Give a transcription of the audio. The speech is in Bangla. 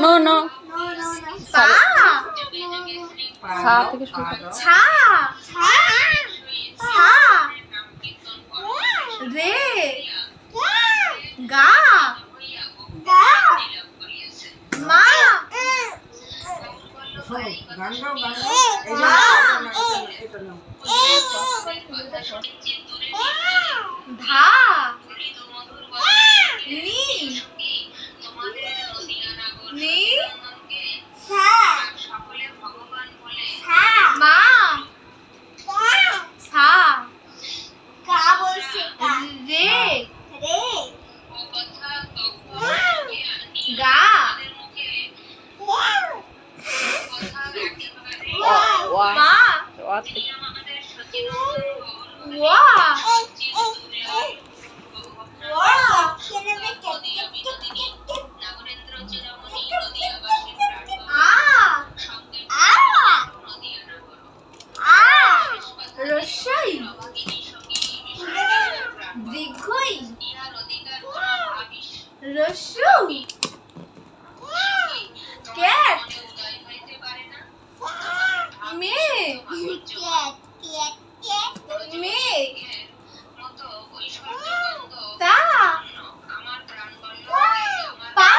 নো নো পা সা থেকে শুরু করো। ছা সা রে গা মা ধা নি নি মা সা রে গা ওয়া মা ওয়া থেকে ওয়া রসই দীর্ঘই রস্যু ক্যাট মেয়ে মেয়ে তা পা